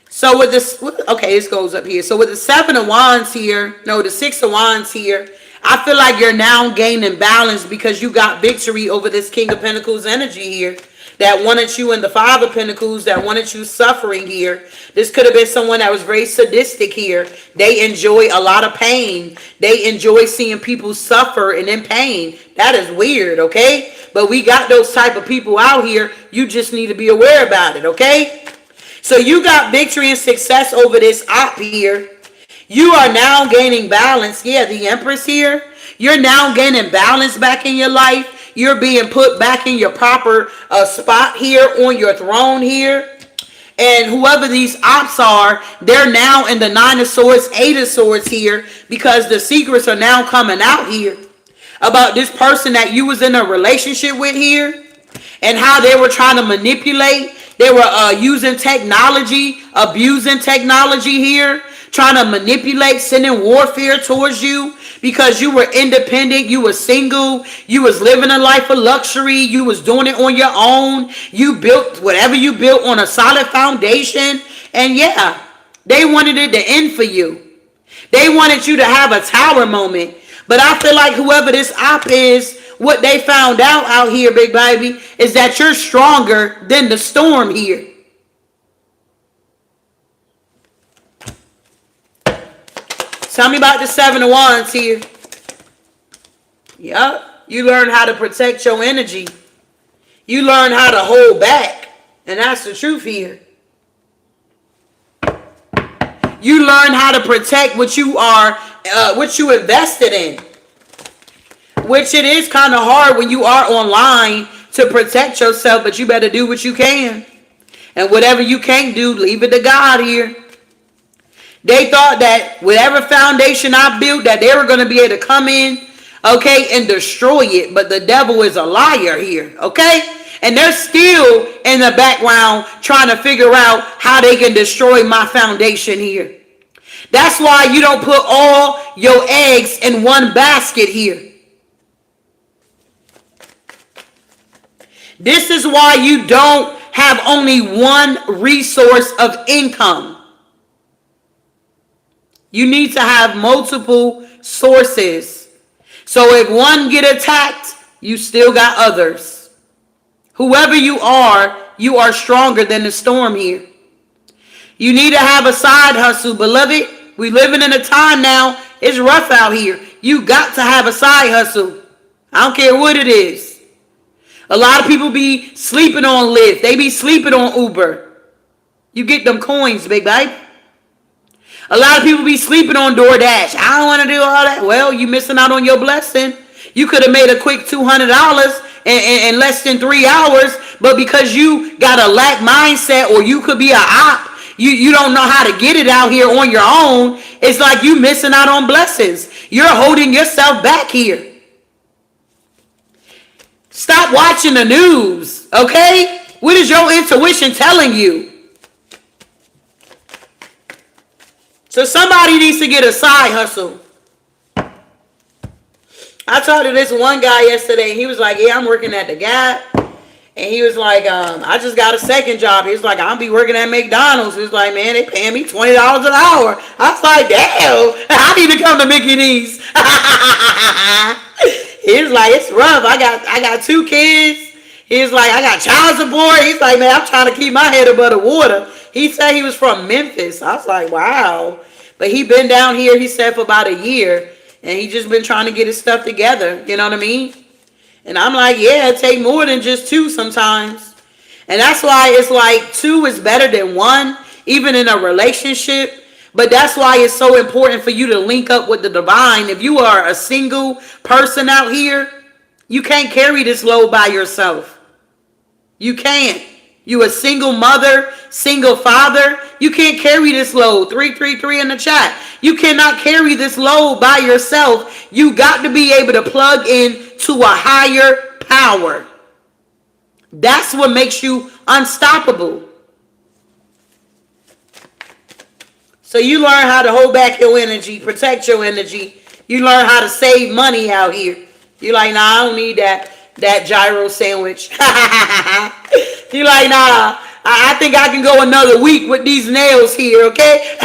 So with this, okay, this goes up here. So with the 7 of Wands here, no, the 6 of Wands here, I feel like you're now gaining balance because you got victory over this King of Pentacles energy here that wanted you, in the 5 of Pentacles that wanted you suffering here. This could have been someone that was very sadistic here. They enjoy a lot of pain. They enjoy seeing people suffer and in pain. That is weird, okay? But we got those type of people out here. You just need to be aware about it, okay? So you got victory and success over this op here. You are now gaining balance. Yeah, the Empress here. You're now gaining balance back in your life. You're being put back in your proper spot here on your throne here. And whoever these ops are, they're now in the 9 of Swords, 8 of Swords here because the secrets are now coming out here about this person that you was in a relationship with here and how they were trying to manipulate. They were using technology, abusing technology here, trying to manipulate, sending warfare towards you because you were independent, you were single, you was living a life of luxury, you was doing it on your own, you built whatever you built on a solid foundation, and yeah, they wanted it to end for you. They wanted you to have a tower moment, but I feel like whoever this op is, what they found out here, big baby, is that you're stronger than the storm here. Tell me about the 7 of Wands here. Yup. You learn how to protect your energy. You learn how to hold back. And that's the truth here. You learn how to protect what you are, what you invested in. Which it is kind of hard when you are online to protect yourself, but you better do what you can. And whatever you can't do, leave it to God here. They thought that whatever foundation I built, that they were going to be able to come in, okay, and destroy it. But the devil is a liar here, okay? And they're still in the background trying to figure out how they can destroy my foundation here. That's why you don't put all your eggs in one basket here. This is why you don't have only one resource of income. You need to have multiple sources. So if one get attacked, you still got others. Whoever you are stronger than the storm here. You need to have a side hustle, beloved. We living in a time now, it's rough out here. You got to have a side hustle. I don't care what it is. A lot of people be sleeping on Lyft. They be sleeping on Uber. You get them coins, big babe. A lot of people be sleeping on DoorDash. I don't want to do all that. Well, you missing out on your blessing. You could have made a quick $200 in less than 3 hours, but because you got a lack mindset, or you could be a op, you don't know how to get it out here on your own. It's like you missing out on blessings. You're holding yourself back here. Stop watching the news, okay? What is your intuition telling you? So somebody needs to get a side hustle. I talked to this one guy yesterday. He was like, yeah, I'm working at the Gap. And he was like, I just got a second job. He was like, I'll be working at McDonald's. He was like, man, they paying me $20 an hour. I was like, damn, I need to come to Mickey D's. He was like, it's rough. I got 2 kids. He was like, I got child support. He's like, man, I'm trying to keep my head above the water. He said he was from Memphis. I was like, wow. But he been down here, he said, for about a year. And he just been trying to get his stuff together. You know what I mean? And I'm like, yeah, it take more than just 2 sometimes. And that's why it's like 2 is better than 1, even in a relationship. But that's why it's so important for you to link up with the divine. If you are a single person out here, you can't carry this load by yourself. You can't. You a single mother, single father. You can't carry this load. 333 in the chat. You cannot carry this load by yourself. You got to be able to plug in to a higher power. That's what makes you unstoppable. So you learn how to hold back your energy, protect your energy. You learn how to save money out here. You're like, nah, I don't need that gyro sandwich. You're like, nah, I think I can go another week with these nails here, okay?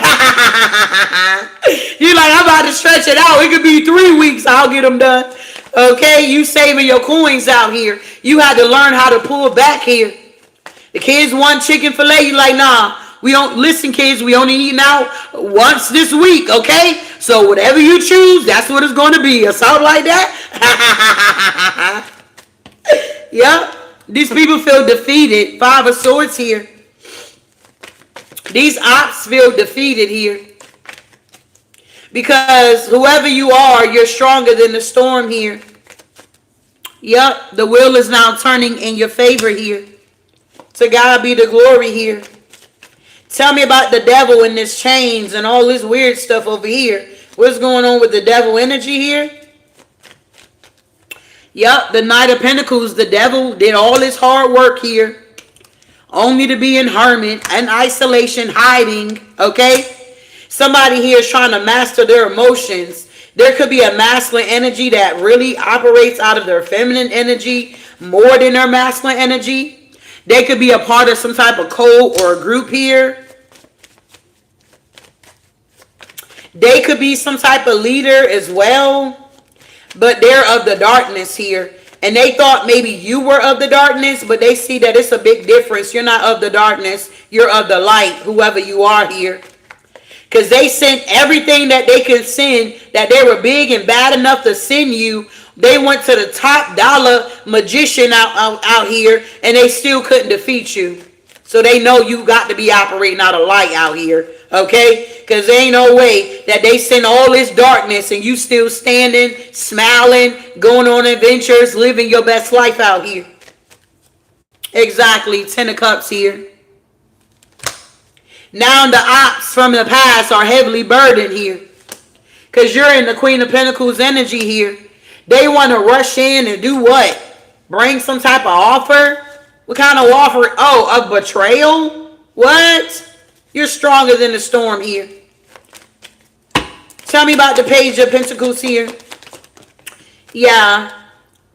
You're like, I'm about to stretch it out. It could be 3 weeks. I'll get them done. Okay, you saving your coins out here. You had to learn how to pull back here. The kids want chicken fillet. You like, nah, we don't, listen kids, we only eating out once this week, okay? So whatever you choose, that's what it's going to be. Or something like that. Yep. These people feel defeated. 5 of Swords here. These ops feel defeated here. Because whoever you are, you're stronger than the storm here. Yep, the wheel is now turning in your favor here. To God be the glory here. Tell me about the devil and this chains and all this weird stuff over here. What's going on with the devil energy here? Yep, the Knight of Pentacles. The devil did all his hard work here. Only to be in hermit and isolation, hiding, okay? Somebody here is trying to master their emotions. There could be a masculine energy that really operates out of their feminine energy more than their masculine energy. They could be a part of some type of cult or a group here. They could be some type of leader as well. But they're of the darkness here. And they thought maybe you were of the darkness, but they see that it's a big difference. You're not of the darkness. You're of the light, whoever you are here. Because they sent everything that they could send, that they were big and bad enough to send you. They went to the top dollar magician out here, and they still couldn't defeat you. So they know you got to be operating out of light out here, okay? Because there ain't no way that they send all this darkness and you still standing, smiling, going on adventures, living your best life out here. Exactly, 10 of Cups here. Now the ops from the past are heavily burdened here. Because you're in the Queen of Pentacles energy here. They want to rush in and do what? Bring some type of offer? What kind of offer? Oh, a betrayal? What? You're stronger than the storm here. Tell me about the Page of Pentacles here. Yeah.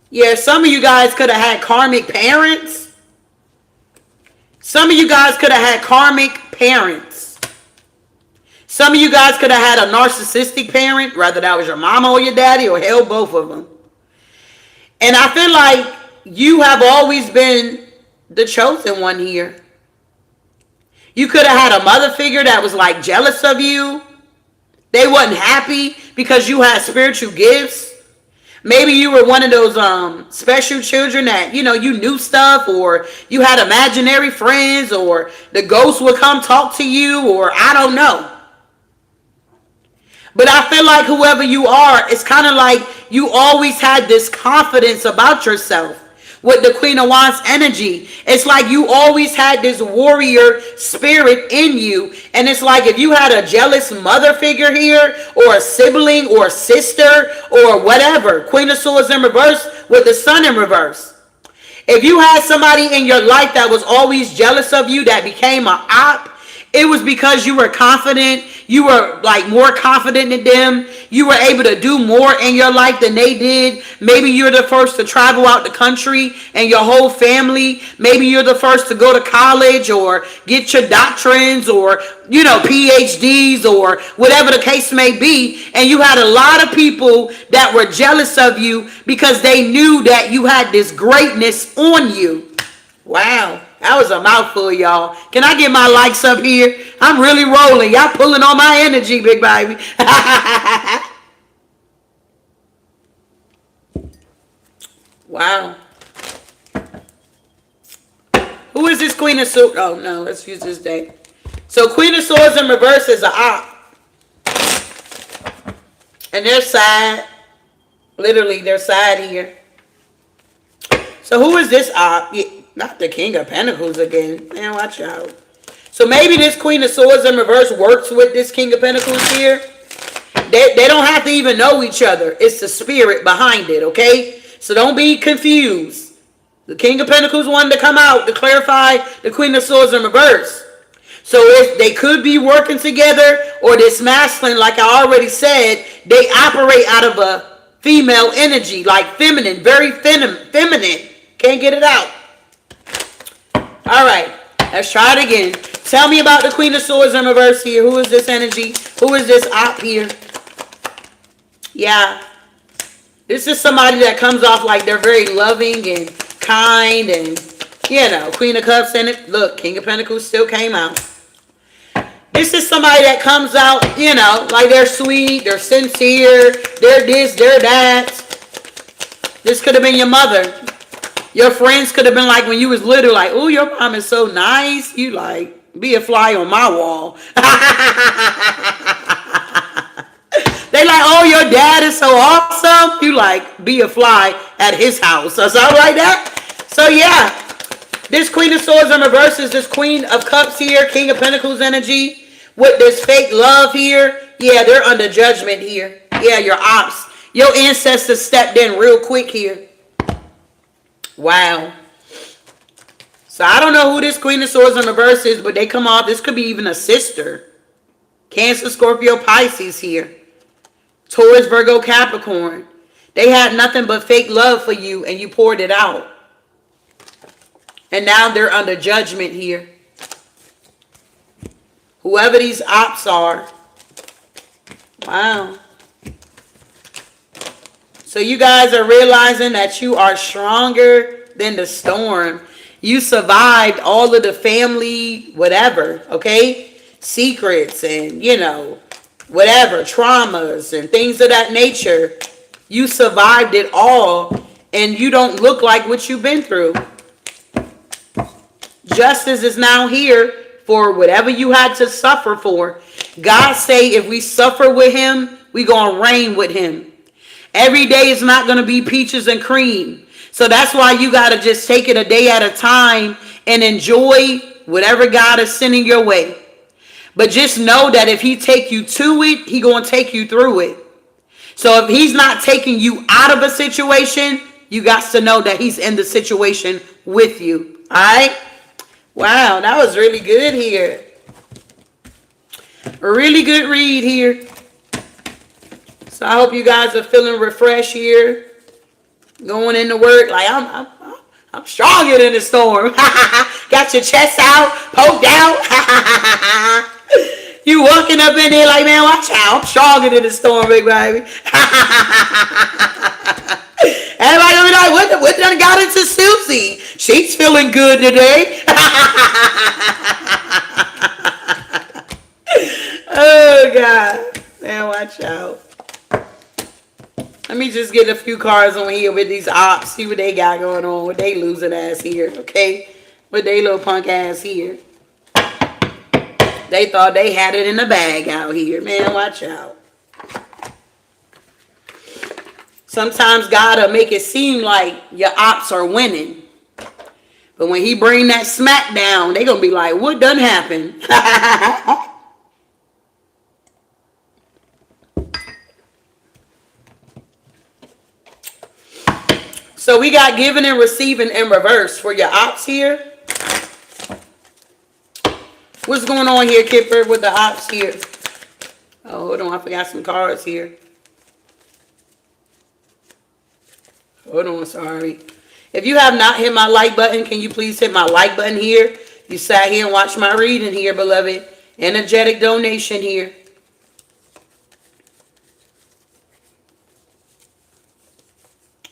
Yeah, some of you guys could have had karmic parents. Some of you guys could have had karmic parents. Some of you guys could have had a narcissistic parent, whether that was your mama or your daddy, or hell, both of them. And I feel like you have always been the chosen one here. You could have had a mother figure that was like jealous of you. They wasn't happy because you had spiritual gifts. Maybe you were one of those special children that, you knew stuff, or you had imaginary friends, or the ghost would come talk to you, or I don't know. But I feel like whoever you are, it's kind of like you always had this confidence about yourself. With the Queen of Wands energy, it's like you always had this warrior spirit in you. And it's like if you had a jealous mother figure here, or a sibling or sister or whatever, Queen of Swords in reverse with the Sun in reverse. If you had somebody in your life that was always jealous of you that became an op, it was because you were confident. You were like more confident in them. You were able to do more in your life than they did. Maybe you're the first to travel out the country and your whole family. Maybe you're the first to go to college or get your doctrines or, PhDs or whatever the case may be. And you had a lot of people that were jealous of you because they knew that you had this greatness on you. Wow. That was a mouthful, y'all. Can I get my likes up here? I'm really rolling. Y'all pulling on my energy, big baby. Wow. Who is this Queen of Swords? Oh, no. Let's use this day. So, Queen of Swords in reverse is an op. And they're sad. Literally, they're sad here. So, who is this op? Not the King of Pentacles again. Man, watch out. So maybe this Queen of Swords in reverse works with this King of Pentacles here. They don't have to even know each other. It's the spirit behind it, okay? So don't be confused. The King of Pentacles wanted to come out to clarify the Queen of Swords in reverse. So if they could be working together, or this masculine, like I already said, they operate out of a female energy, like feminine, very feminine. Can't get it out. All right, let's try it again. Tell me about the Queen of Swords in reverse here. Who is this energy? Who is this op here? Yeah. This is somebody that comes off like they're very loving and kind and, Queen of Cups in it. Look, King of Pentacles still came out. This is somebody that comes out, like they're sweet, they're sincere, they're this, they're that. This could have been your mother. Your friends could have been like when you was little, like, oh, your mom is so nice. You like, be a fly on my wall. They like, oh, your dad is so awesome. You like, be a fly at his house or something like that. So yeah, this Queen of Swords in reverse is this Queen of Cups here, King of Pentacles energy with this fake love here. Yeah, they're under judgment here. Yeah, your ops. Your ancestors stepped in real quick here. Wow. So I don't know who this Queen of Swords in reverse is, but they come off. This could be even a sister. Cancer, Scorpio, Pisces here. Taurus, Virgo, Capricorn. They had nothing but fake love for you and you poured it out. And now they're under judgment here. Whoever these ops are. Wow. So you guys are realizing that you are stronger than the storm. You survived all of the family, whatever, okay? Secrets and, whatever, traumas and things of that nature. You survived it all and you don't look like what you've been through. Justice is now here for whatever you had to suffer for. God say if we suffer with him, we gonna reign with him. Every day is not going to be peaches and cream. So that's why you got to just take it a day at a time and enjoy whatever God is sending your way. But just know that if he take you to it, he going to take you through it. So if he's not taking you out of a situation, you got to know that he's in the situation with you. All right? Wow, that was really good here. A really good read here. So I hope you guys are feeling refreshed here. Going into work like I'm stronger than the storm. Got your chest out, poked out. You walking up in there like, man, watch out. I'm stronger than the storm, big baby. Everybody gonna be like, what done got into Susie? She's feeling good today. Oh, God. Man, watch out. Let me just get a few cards on here with these ops. See what they got going on. What they losing ass here, okay? What they little punk ass here. They thought they had it in the bag out here. Man, watch out. Sometimes God will make it seem like your ops are winning. But when he bring that smack down, they going to be like, what done happened? So we got giving and receiving in reverse for your ops here. What's going on here, Kipper, with the ops here? Oh, hold on. I forgot some cards here. Hold on. Sorry. If you have not hit my like button, can you please hit my like button here? You sat here and watched my reading here, beloved. Energetic donation here.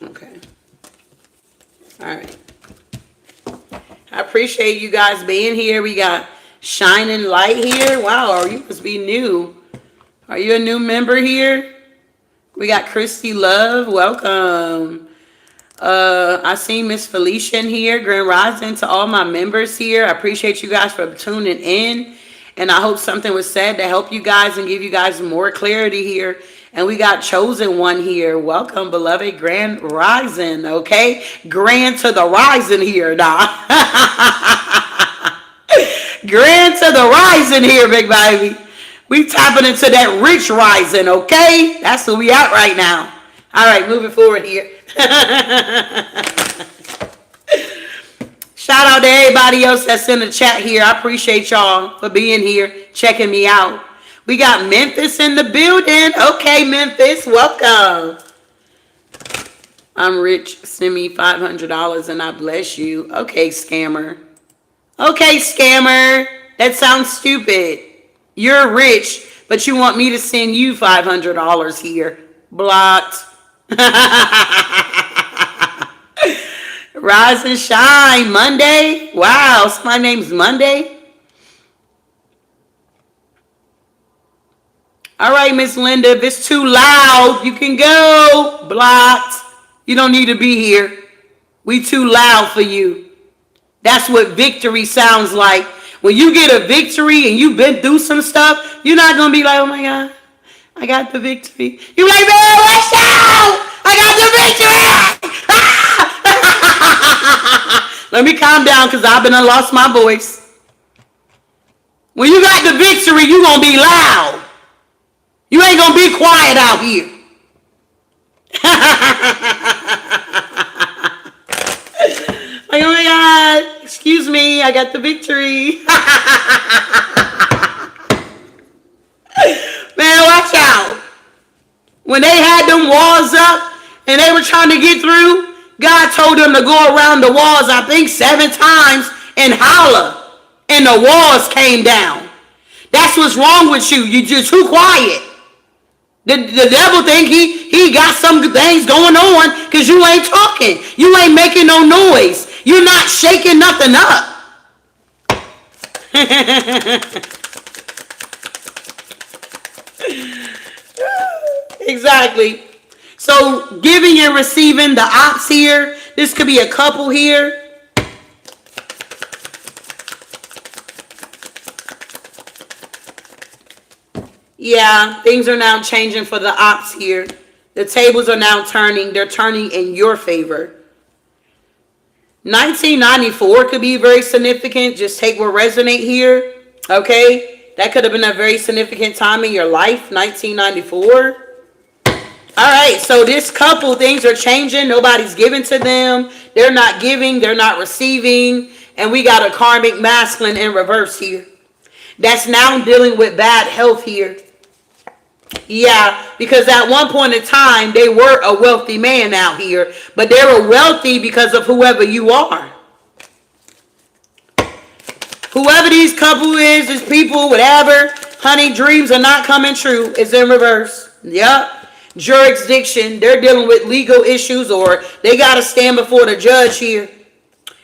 Okay. All right. I appreciate you guys being here. We got Shining Light here. Wow, you must be new. Are you a new member here? We got Christy Love. Welcome. I see Miss Felicia in here. Grand Rising to all my members here. I appreciate you guys for tuning in. And I hope something was said to help you guys and give you guys more clarity here. And we got Chosen One here. Welcome, beloved. Grand Rising, okay? Grand to the rising here now. Grand to the rising here, big baby. We tapping into that rich rising, okay? That's who we at right now. All right, moving forward here. Shout out to everybody else that's in the chat here. I appreciate y'all for being here, checking me out. We got Memphis in the building. Okay, Memphis, welcome. I'm rich. Send me $500 and I bless you. Okay, scammer. Okay, scammer. That sounds stupid. You're rich, but you want me to send you $500 here. Blocked. Rise and shine. Monday. Wow, so my name's Monday. All right, Miss Linda, if it's too loud, you can go. Blocked. You don't need to be here. We too loud for you. That's what victory sounds like. When you get a victory and you've been through some stuff, you're not going to be like, oh my God, I got the victory. You're like, man, what's up? I got the victory. Let me calm down because I've been and lost my voice. When you got the victory, you're going to be loud. You ain't going to be quiet out here. Like, oh my God, excuse me, I got the victory. Man, watch out. When they had them walls up and they were trying to get through, God told them to go around the walls, I think 7 times, and holler. And the walls came down. That's what's wrong with you. You're just too quiet. The devil think he got some things going on because you ain't talking. You ain't making no noise. You're not shaking nothing up. Exactly. So giving and receiving the ops here. This could be a couple here. Yeah, things are now changing for the ops here. The tables are now turning. They're turning in your favor. 1994 could be very significant. Just take what resonate here. Okay? That could have been a very significant time in your life, 1994. All right, so this couple, things are changing. Nobody's giving to them. They're not giving. They're not receiving. And we got a karmic masculine in reverse here. That's now dealing with bad health here. Yeah, because at one point in time, they were a wealthy man out here. But they were wealthy because of whoever you are. Whoever these couple is, these people, whatever, honey, dreams are not coming true. It's in reverse. Yep. Jurisdiction, they're dealing with legal issues or they got to stand before the judge here.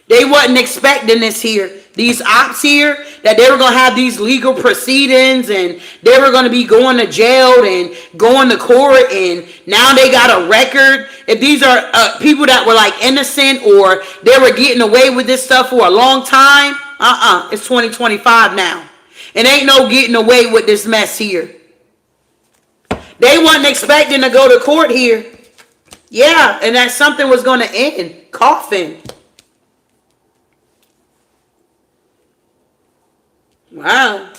They wasn't expecting this here. These ops here, that they were going to have these legal proceedings and they were going to be going to jail and going to court, and now they got a record. If these are people that were like innocent or they were getting away with this stuff for a long time, it's 2025 now. It ain't no getting away with this mess here. They wasn't expecting to go to court here. Yeah, and that something was going to end. Coffin. Wow.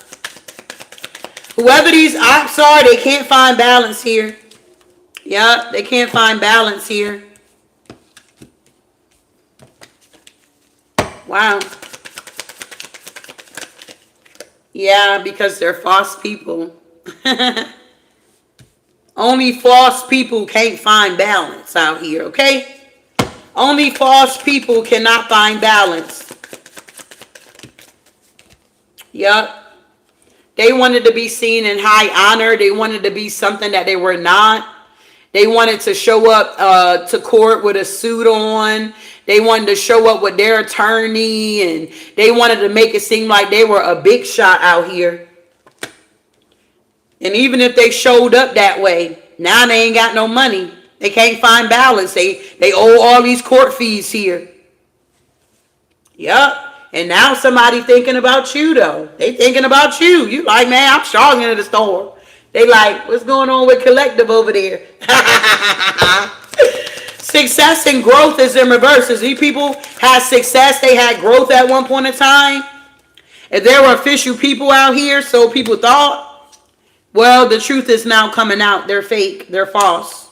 Whoever these ops are, they can't find balance here. Yep, they can't find balance here. Wow. Yeah, because they're false people. Only false people can't find balance out here, okay? Only false people cannot find balance. Yup. They wanted to be seen in high honor. They wanted to be something that they were not. They wanted to show up to court with a suit on. They wanted to show up with their attorney, and they wanted to make it seem like they were a big shot out here. And even if they showed up that way, now they ain't got no money. They can't find balance. They owe all these court fees here. Yup. And now somebody thinking about you, though. They thinking about you. You like, man, I'm strong into the storm. They like, what's going on with Collective over there? Success and growth is in reverse. As these people had success, they had growth at one point in time. If there were official people out here, so people thought, well, the truth is now coming out. They're fake. They're false.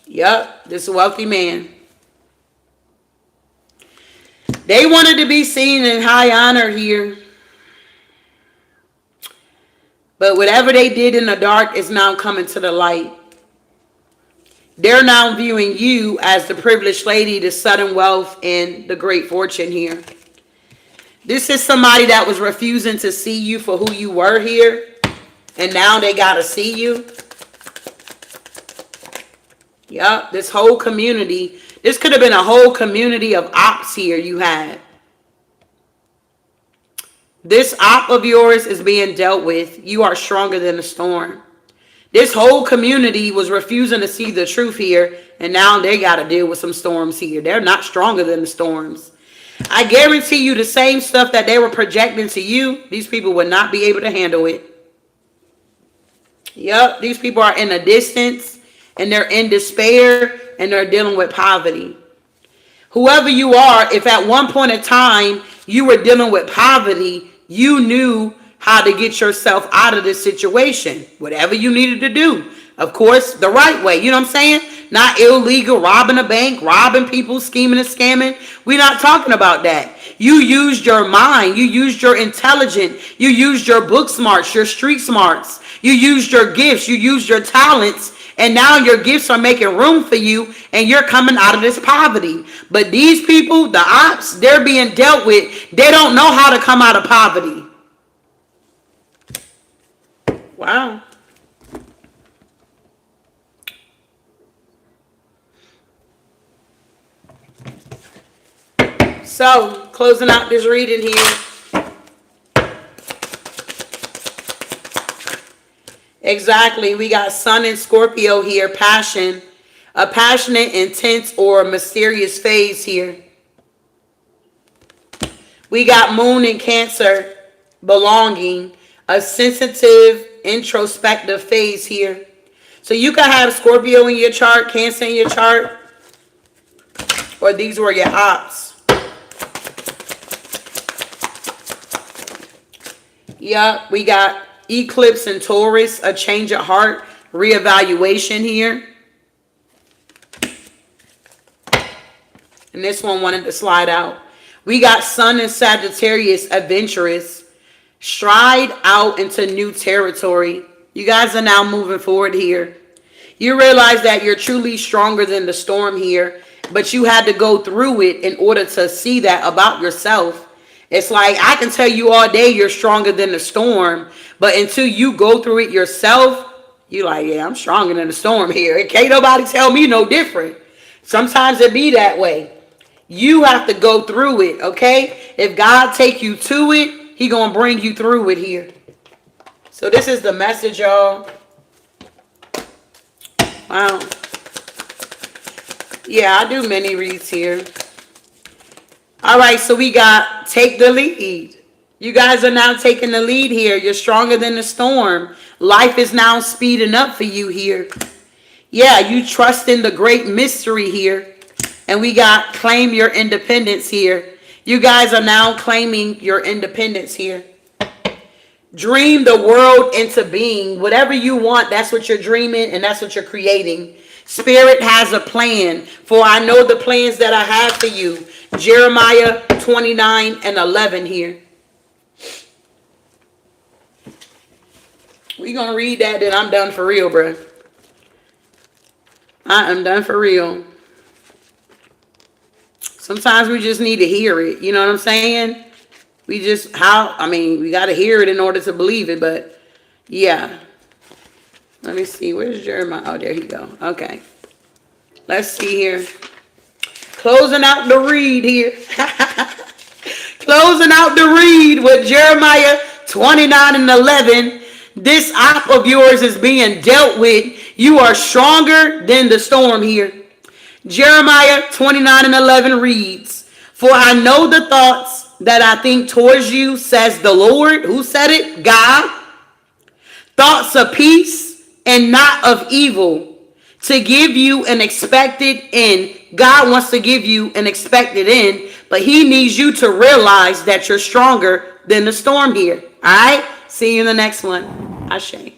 Yup, this wealthy man. They wanted to be seen in high honor here. But whatever they did in the dark is now coming to the light. They're now viewing you as the privileged lady, the sudden wealth, and the great fortune here. This is somebody that was refusing to see you for who you were here. And now they got to see you. Yup, this whole community. This could have been a whole community of ops here you had. This op of yours is being dealt with. You are stronger than the storm. This whole community was refusing to see the truth here, and now they got to deal with some storms here. They're not stronger than the storms. I guarantee you the same stuff that they were projecting to you, these people would not be able to handle it. Yep, these people are in a distance, and they're in despair, and they're dealing with poverty. Whoever you are, if at one point in time you were dealing with poverty, you knew how to get yourself out of this situation. Whatever you needed to do. Of course, the right way. You know what I'm saying? Not illegal, robbing a bank, robbing people, scheming and scamming. We're not talking about that. You used your mind. You used your intelligence. You used your book smarts, your street smarts. You used your gifts. You used your talents. And now your gifts are making room for you, and you're coming out of this poverty. But these people, the ops, they're being dealt with. They don't know how to come out of poverty. Wow. So, closing out this reading here. Exactly. We got Sun and Scorpio here. Passion. A passionate, intense, or mysterious phase here. We got Moon and Cancer. Belonging. A sensitive, introspective phase here. So you can have Scorpio in your chart, Cancer in your chart. Or these were your ops. Yep. We got Eclipse and Taurus, a change of heart, reevaluation here. And this one wanted to slide out. We got Sun and Sagittarius, adventurous, stride out into new territory. You guys are now moving forward here. You realize that you're truly stronger than the storm here, but you had to go through it in order to see that about yourself. It's like, I can tell you all day you're stronger than the storm, but until you go through it yourself, you're like, yeah, I'm stronger than the storm here. It can't nobody tell me no different. Sometimes it be that way. You have to go through it, okay? If God take you to it, he gonna bring you through it here. So this is the message, y'all. Wow. Yeah, I do many reads here. All right, so we got take the lead. You guys are now taking the lead here. You're stronger than the storm. Life is now speeding up for you here. Yeah, you trust in the great mystery here. And we got claim your independence here. You guys are now claiming your independence here. Dream the world into being. Whatever you want, that's what you're dreaming and that's what you're creating. Spirit has a plan. For I know the plans that I have for you. Jeremiah 29:11 here. We're going to read that, then I'm done for real, bro. I am done for real. Sometimes we just need to hear it. You know what I'm saying? We got to hear it in order to believe it. But yeah. Let me see. Where's Jeremiah? Oh, there you go. Okay. Let's see here. Closing out the read here. Closing out the read with Jeremiah 29:11. This op of yours is being dealt with. You are stronger than the storm here. Jeremiah 29:11 reads, "For I know the thoughts that I think towards you, says the Lord." Who said it? God. "Thoughts of peace and not of evil, to give you an expected end." God wants to give you an expected end, but he needs you to realize that you're stronger than the storm here. All right? See you in the next one. Ashe.